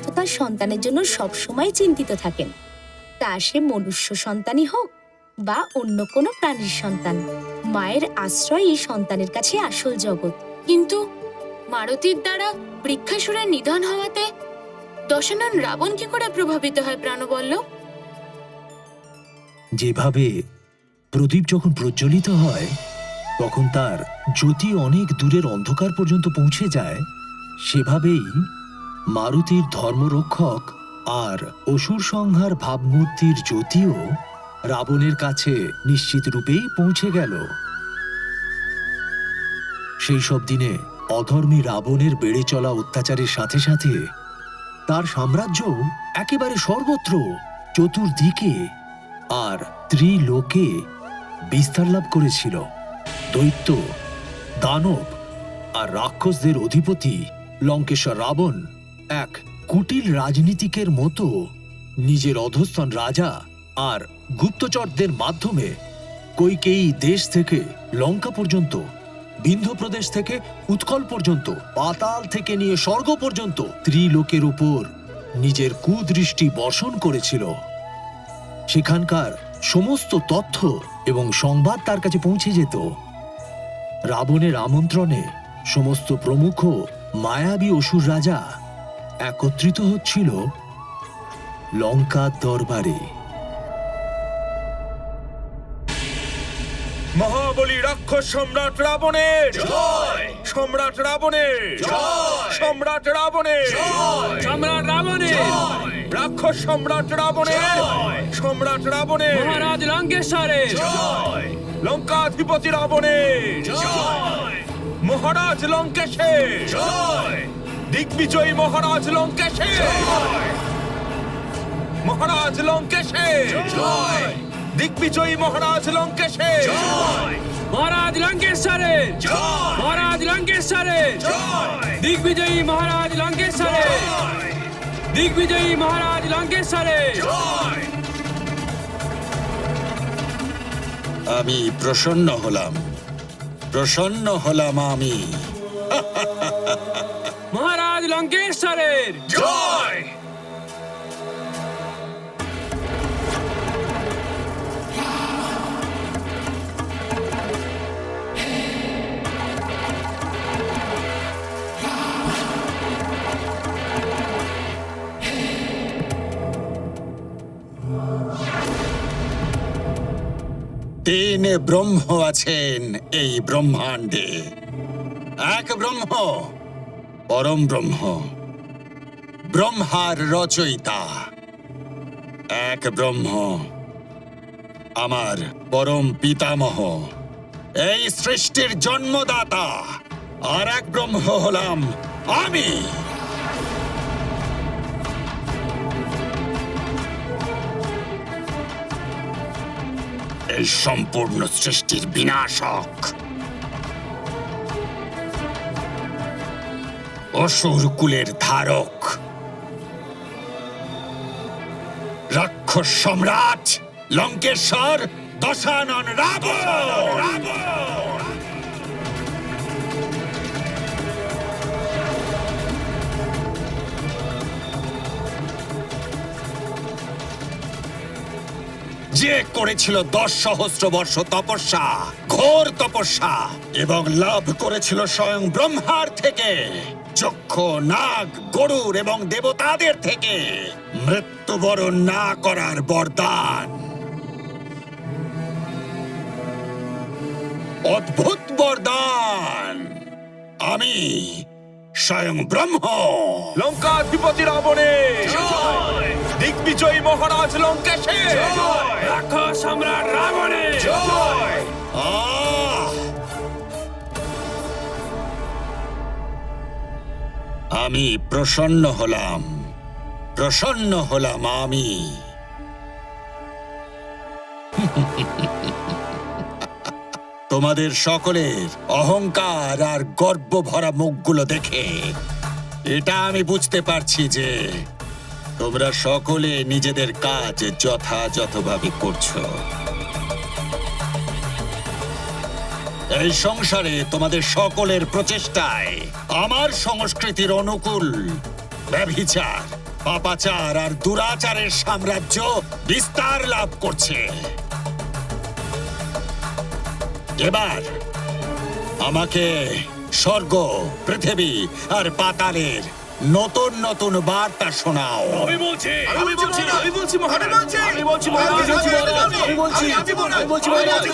তো তার সন্তানের জন্য সবসময় চিন্তিত থাকেন, তা সে মনুষ্য সন্তানই হোক বা অন্য কোনো প্রাণীর সন্তান। মায়ের আশ্রয়ই সন্তানের কাছে আসল জগৎ। কিন্তু মারুতির দ্বারা বৃক্ষাসুরের নিধন হওয়াতে দশানন রাবণ কি করে প্রভাবিত হয় প্রাণবল্লভ? যেভাবে প্রদীপ যখন প্রজ্বলিত হয় তখন তার জ্যোতি অনেক দূরের অন্ধকার পর্যন্ত পৌঁছে যায়, সেভাবেই মারুতির ধর্মরক্ষক আর অসুর সংহার ভাবমূর্তির জ্যোতিও রাবণের কাছে নিশ্চিত রূপেই পৌঁছে গেল। সেই সব দিনে অধর্মী রাবণের বেড়ে চলা অত্যাচারের সাথে সাথে তার সাম্রাজ্য একেবারে সর্বত্র, চতুর্দিকে আর ত্রিলোকে বিস্তার লাভ করেছিল। দৈত্য, দানব আর রাক্ষসদের অধিপতি লঙ্কেশ্বর রাবণ এক কুটিল রাজনীতিকের মতো নিজের অধস্তন রাজা আর গুপ্তচরদের মাধ্যমে কৈকেয়ী দেশ থেকে লঙ্কা পর্যন্ত, বিন্ধ্য প্রদেশ থেকে উৎকল পর্যন্ত, পাতাল থেকে নিয়ে স্বর্গ পর্যন্ত ত্রিলোকের উপর নিজের কুদৃষ্টি বর্ষণ করেছিল। সেখানকার সমস্ত তথ্য এবং সংবাদ তার কাছে পৌঁছে যেত। রাবণের আমন্ত্রণে সমস্ত প্রমুখ মায়াবী অসুর রাজা একত্রিত হচ্ছিল লঙ্কার দরবারে। মহাবলী রাক্ষস সম্রাট রাবণের জয়! সম্রাট রাবণের জয়! সম্রাট রাবণের জয়! সম্রাট রাবণের জয়! রাক্ষস সম্রাট রাবণের জয়! সম্রাট রাবণের মহারাজ লঙ্কেশ্বরের জয়! লঙ্কাধিপতি রাবণের জয়! মহারাজ লঙ্কেশের জয়! দিগ্বিজয়ী মহারাজ লঙ্কেশের জয়! মহারাজ লঙ্কেশের জয়! দিগ্বিজয়ী মহারাজ লঙ্কেশের জয়! মহারাজ লঙ্কেশ্বরের জয়! মহারাজ লঙ্কেশ্বরের জয়! দিগ্বিজয়ী মহারাজ লঙ্কেশ্বরের জয়! দিগ্বিজয়ী মহারাজ লঙ্কেশ্বরের জয়! আমি প্রসন্ন হলাম আমি। মহারাজ লঙ্কেশ্বরের জয়! তিন ব্রহ্ম আছেন এই ব্রহ্মাণ্ডে। এক ব্রহ্ম, পরম ব্রহ্ম, ব্রহ্মার রচয়িতা। এক ব্রহ্ম, আমার পরম পিতামহ, এই সৃষ্টির জন্মদাতা। আর এক ব্রহ্ম হলাম আমি। এই সম্পূর্ণ সৃষ্টির বিনাশক, অসুর কুলের ধারক, রাক্ষস সম্রাট লঙ্কেশ্বর দশানন রাবণ। যে করেছিল 10 সহস্র বর্ষ তপস্যা, ঘোর তপস্যা, এবং লাভ করেছিল স্বয়ং ব্রহ্মার থেকে, যক্ষ, নাগ, গরুর এবং দেবতাদের থেকে মৃত্যুবরণ না করার বরদান। অদ্ভুত বরদান। আমি স্বয়ং ব্রহ্ম। লঙ্কাধিপতি রাবণের জয়! দিগ্বিজয়ী মহারাজ লঙ্কেশের জয়! রাক্ষস সম্রাট রাবণের জয়! আমি প্রসন্ন হলাম আমি। তোমাদের সকলের অহংকার আর গর্ব ভরা মুখগুলো দেখে এটা আমি বুঝতে পারছি যে তোমরা সকলে নিজেদের কাজ যথাযথভাবে করছো। এই সংসারে তোমাদের সকলের প্রচেষ্টায় আমার সংস্কৃতির অনুকূল ব্যভিচার, পাপাচার আর দুরাচারের সাম্রাজ্য বিস্তার লাভ করছে। এবার আমাকে স্বর্গ, পৃথিবী আর পাতালের নতুন নতুন বার্তা শোনাও। আমি বলছি মহারাজ, আমি বলছি মহারাজ, আমি বলছি মহারাজ।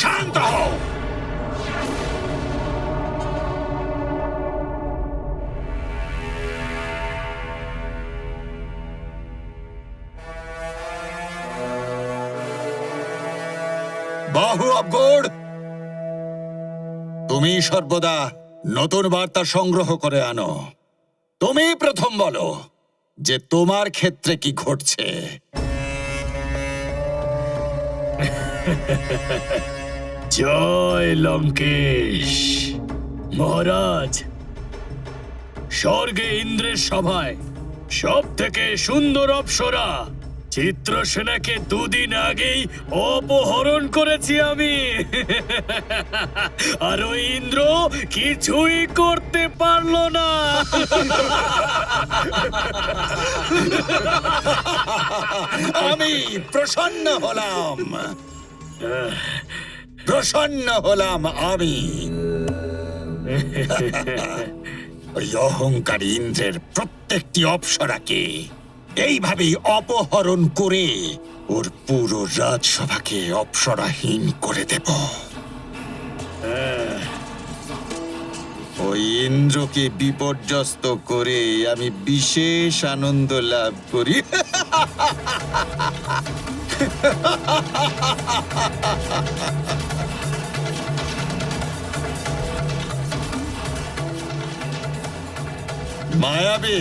শান্ত হও। বাহু অবগোড়, তুমি সর্বদা নতুন বার্তা সংগ্রহ করে আনো। তুমি প্রথম বলো যে তোমার ক্ষেত্রে কি ঘটছে। জয় লঙ্কেশ মহারাজ। স্বর্গে ইন্দ্রের সভায় সব থেকে সুন্দর অপ্সরা চিত্রসেনাকে দুদিন আগেই অপহরণ করেছি আমি। আর ওই ইন্দ্র কিছুই করতে পারলো না। আমি প্রসন্ন হলাম, প্রসন্ন হলাম আমি। ওই অহংকারী ইন্দ্রের প্রত্যেকটি অপ্সরাকে এইভাবেই অপহরণ করে ওর পুরো রাজসভাকে অপ্সরাহীন করে দেব। ওই ইন্দ্রকে বিপর্যস্ত করে আমি বিশেষ আনন্দ লাভ করি। মায়াবী,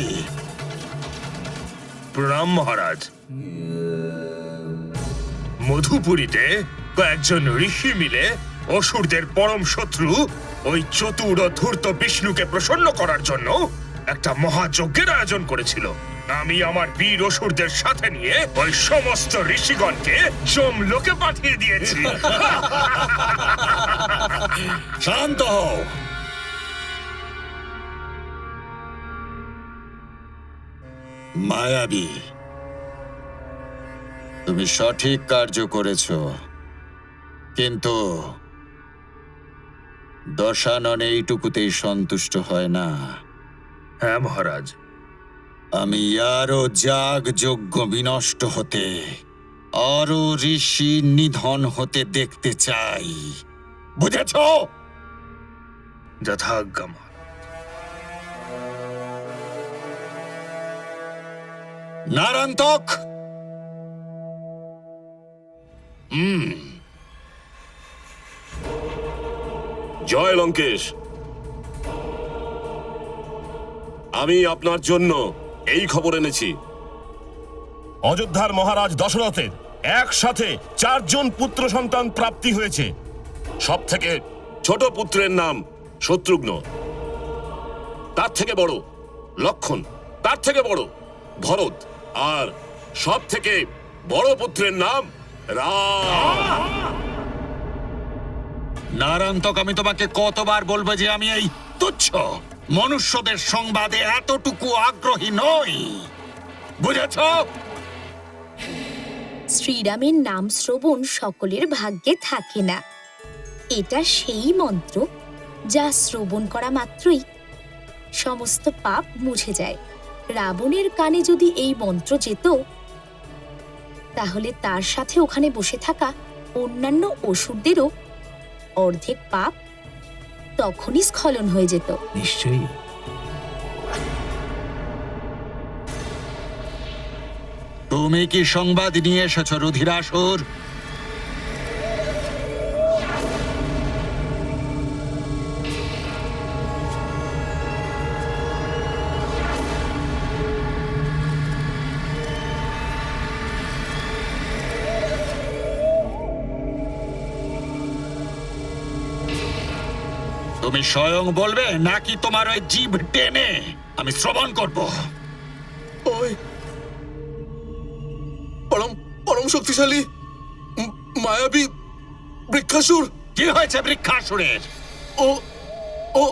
প্রণাম মহারাজ। মধুপুরীতে কয়েকজন ঋষি মিলে অসুরদের পরম শত্রু ওই চতুর ও ধূর্ত বিষ্ণুকে প্রসন্ন করার জন্য একটা মহাযজ্ঞের আয়োজন করেছিল। আমি আমার বীর অসুরদের সাথে নিয়ে ওই সমস্ত ঋষিগণকে যমলোকে পাঠিয়ে দিয়েছি। শান্ত হও। মায়াবী, তুমি সঠিক কার্য করেছ, কিন্তু দশানন এইটুকুতেই সন্তুষ্ট হয় না। হ্যাঁ মহারাজ। আমি আরো যাগ যজ্ঞ বিনষ্ট হতে, আরো ঋষি নিধন হতে দেখতে চাই। বুঝেছ? যথাজ্ঞা মহারাজ। নারান্তক, জয় লঙ্কেশ। আমি আপনার জন্য এই খবর এনেছি। অযোধ্যার মহারাজ দশরথের একসাথে 4 জন পুত্র সন্তান প্রাপ্তি হয়েছে। সব থেকে ছোট পুত্রের নাম শত্রুঘ্ন, তার থেকে বড় লক্ষণ, তার থেকে বড় ভরত, আর সব থেকে বড় পুত্রের নাম রাম। নারান্তক, আমি তোমাকে কতবার বলবো যে আমি এই তুচ্ছ মনুষ্যদের সংবাদে এতটুকু আগ্রহী নই। বুঝেছ? শ্রীরামের নাম শ্রবণ সকলের ভাগ্যে থাকে না। এটা সেই মন্ত্র যা শ্রবণ করা মাত্রই সমস্ত পাপ মুছে যায়। রাবণের কানে যদি এই মন্ত্র যেত, তাহলে তার সাথে ওখানে বসে থাকা অন্যান্য অসুরদেরও অর্ধেক পাপ তখনই স্খলন হয়ে যেত। নিশ্চয়ই। তুমি কি সংবাদ নিয়ে এসেছ রুধিরাসুর? তুমি স্বয়ং বলবে নাকি তোমার ওই জিভ টেনে আমি শ্রবণ করব? শক্তিশালী মায়াবী বৃক্ষাসুর। কি হয়েছে বৃক্ষাসুরের? ও ও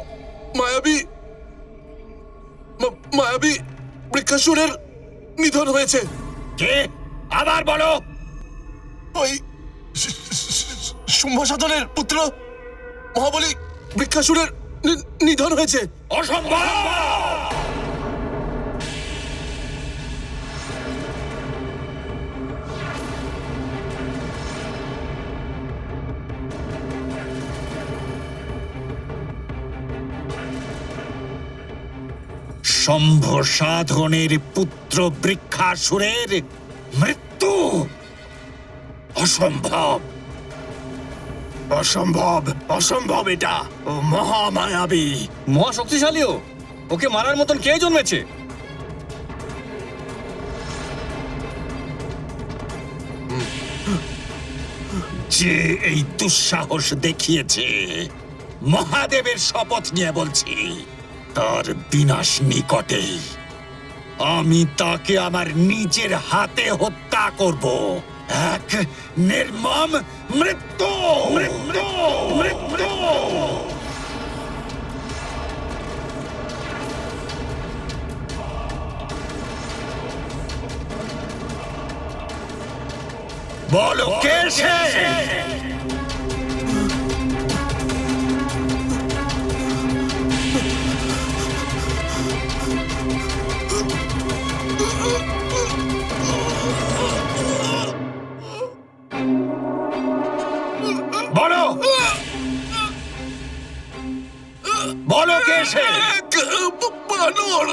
মায়াবী মায়াবী বৃক্ষাসুরের নিধন হয়েছে। কে? আবার বলো। ওই শুম্ভ সাধনের পুত্র মহাবলী বৃক্ষাসুরের নিধন হয়েছে। অসম্ভব! শম্ভ সাধনের পুত্র বৃক্ষাসুরের মৃত্যু? অসম্ভব, অসম্ভব, অসম্ভব! এটা ও মহামায়াবী, মহাশক্তিশালীও। ওকে মারার মতন কে জন্মেছে? যে এই দুঃসাহস দেখিয়েছে, মহাদেবের শপথ নিয়ে বলছি, তার বিনাশ নিকটেই। আমি তাকে আমার নিজের হাতে হত্যা করব। এক নির্মম মৃত্যু, মৃত্যু, মৃত্যু। বলো কে সে? বলো, বলো কে সে? বানর।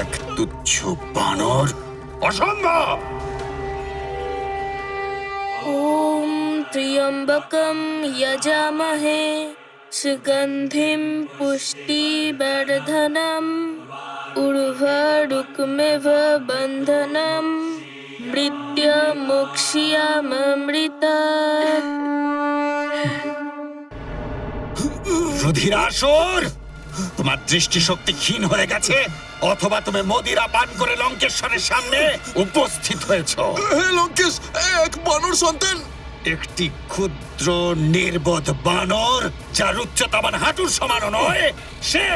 এক তুচ্ছ বানর? অসম্ভব! ॐ त्र्यम्बकं यजामहे सुगन्धिं पुष्टिवर्धनम् उर्वारुकमिव बन्धनं मृत्युमुक्ष्याममृतात्। রুধিরাসুর, তোমার দৃষ্টিশক্তি ক্ষীণ হয়ে গেছে, অথবা তুমি মদিরা পান করে লঙ্কেশ্বরের সামনে উপস্থিত হয়েছ। হে লঙ্কেশ, এক বানর সন্তান। একটি ক্ষুদ্র নির্বোধ বানর, যার উচ্চতা আমার হাঁটুর সমানও নয়, সে।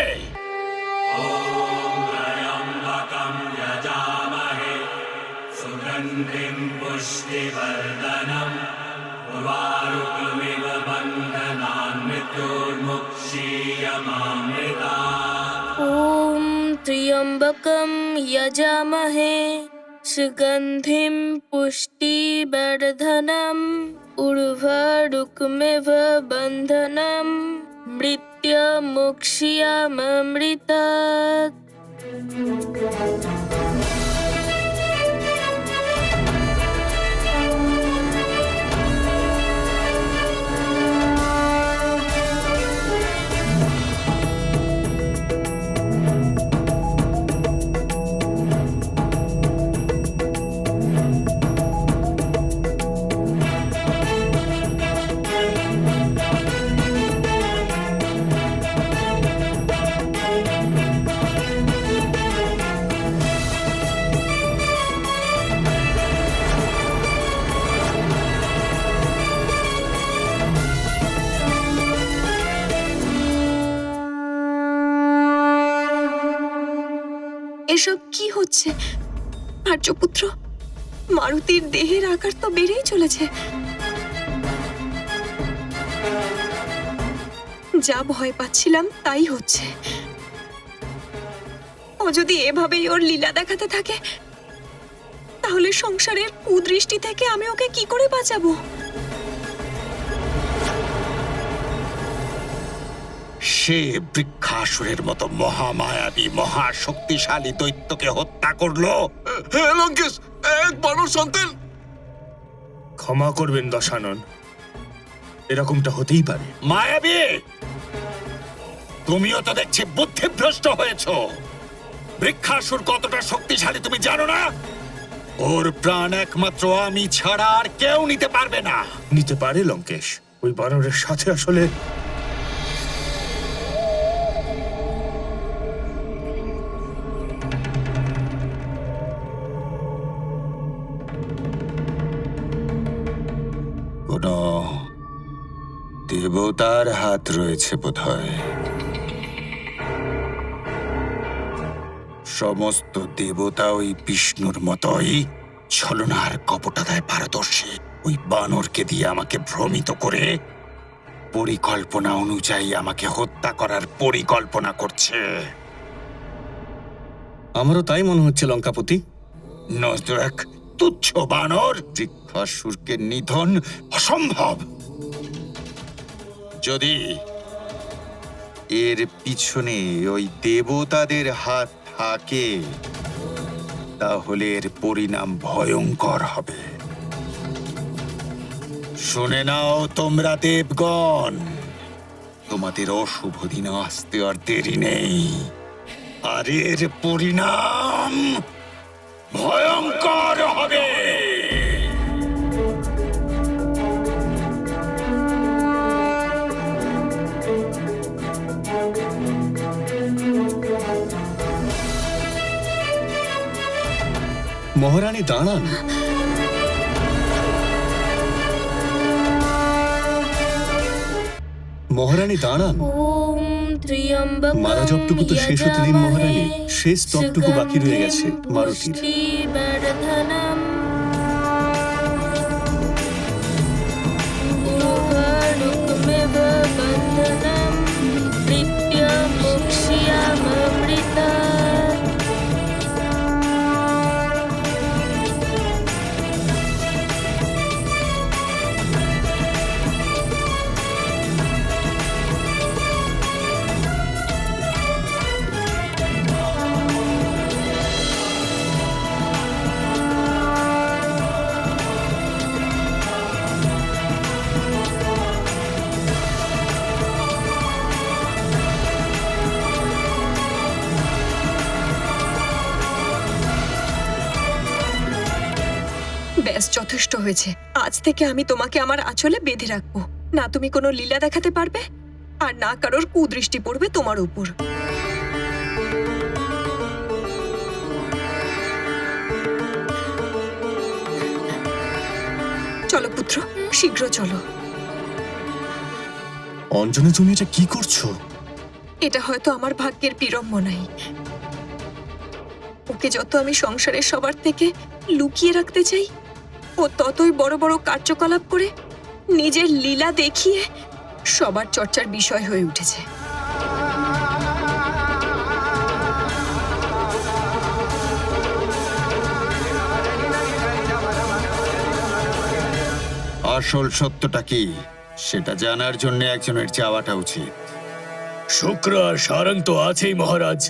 ॐ त्र्यम्बकं यजामहे सुगन्धिं पुष्टिवर्धनम् उर्वारुकमिव बन्धनं मृत्युमुक्ष्याममृतात्। এসব কি হচ্ছে? আর্যপুত্র, মারুতির দেহের আকার তো বেড়েই চলেছে। যা ভয় পাচ্ছিলাম তাই হচ্ছে। ও যদি এভাবেই ওর লীলা দেখাতে থাকে, তাহলে সংসারের কুদৃষ্টি থেকে আমি ওকে কি করে বাঁচাবো? সে বৃক্ষাসুরের মতো মহামায়াবী মহাশক্তিশালী দৈত্যকে হত্যা করলো। হে লঙ্কেশ, এক বানর সন্তান। ক্ষমা করবেন দশানন, এরকমটা হতেই পারে। মায়াবী, তুমিও তো দেখছি বুদ্ধিভ্রষ্ট হয়েছ। বৃক্ষাসুর কতটা শক্তিশালী তুমি জানো না? ওর প্রাণ একমাত্র আমি ছাড়া আর কেউ নিতে পারবে না। নিতে পারে লঙ্কেশ, ওই বানরের সাথে আসলে কোনো দেবতার হাত রয়েছে বোধহয়। সমস্ত দেবতা ওই বিষ্ণুর মতোই ছলনার কপটতায় পারদর্শী। ওই বানরকে দিয়ে আমাকে ভ্রমিত করে পরিকল্পনা অনুযায়ী আমাকে হত্যা করার পরিকল্পনা করছে। আমারও তাই মনে হচ্ছে লঙ্কাপতি। নয়তো এক তুচ্ছ বানর। বৃক্ষাসুরকে নিধন অসম্ভব। যদি এর পিছনে ওই দেবতাদের হাত থাকে তাহলে এর পরিণাম ভয়ঙ্কর হবে। শুনে নাও তোমরা দেবগণ, তোমাদের অশুভ দিন আসতে আর দেরি নেই, আর এর পরিণাম ভয়ঙ্কর হবে। মহারানী দাঁড়ান। মহারানী দাঁড়ান। ॐ त्र्यम्बकं মারা জপটুকু তো শেষ হতে দিন মহারানী। यजामहे শেষ তপটুকু বাকি রয়ে গেছে মারুতির। पुष्टिवर्धनम् गुहाणुकमिव बन्धनं प्रीत्यामोक्ष्याममृता। ব্যাস, যথেষ্ট হয়েছে। আজ থেকে আমি তোমাকে আমার আঁচলে বেঁধে রাখবো। না তুমি কোনো লীলা দেখাতে পারবে, আর না কারোর কুদৃষ্টি পড়বে তোমার উপর। চলো পুত্র, শীঘ্র চলো। অঞ্জনা, তুমি এটা কি করছো? এটা হয়তো আমার ভাগ্যের বিড়ম্ব নাই। ওকে যত আমি সংসারের সবার থেকে লুকিয়ে রাখতে চাই, ও ততই বড় বড় কার্যকলাপ করে নিজের লীলা দেখিয়ে সবার চর্চার বিষয় হয়ে উঠেছে। আসল সত্যটা কি সেটা জানার জন্য একজনের যাওয়াটা উচিত। শুক্র আর সারং তো আছেই মহারাজ,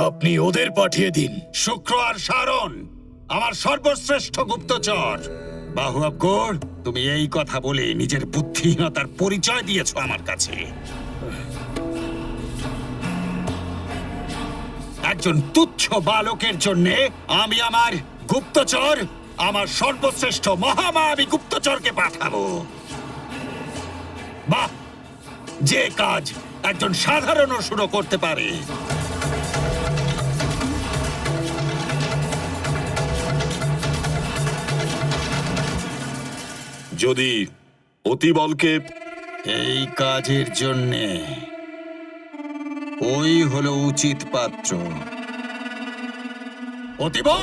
আপনি ওদের পাঠিয়ে দিন। শুক্র আর সারণ আমার সর্বশ্রেষ্ঠ গুপ্তচর। বাহু আবগর, তুমি এই কথা বলে নিজের বুদ্ধিহীনতার পরিচয় দিয়েছো আমার কাছে। একজন তুচ্ছ বালকের জন্য আমি আমার গুপ্তচর, আমার সর্বশ্রেষ্ঠ মহামায়াবী গুপ্তচরকে পাঠাবো। বাহ, যে কাজ একজন সাধারণ অসুরও করতে পারে। যদি অতিবলকে এই কাজের জন্যে ওই হলো উচিত পাত্র। অতিবল,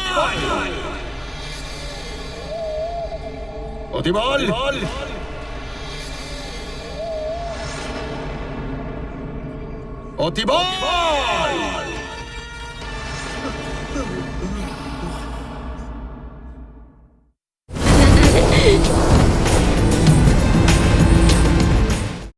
অতিবল, অতিবল।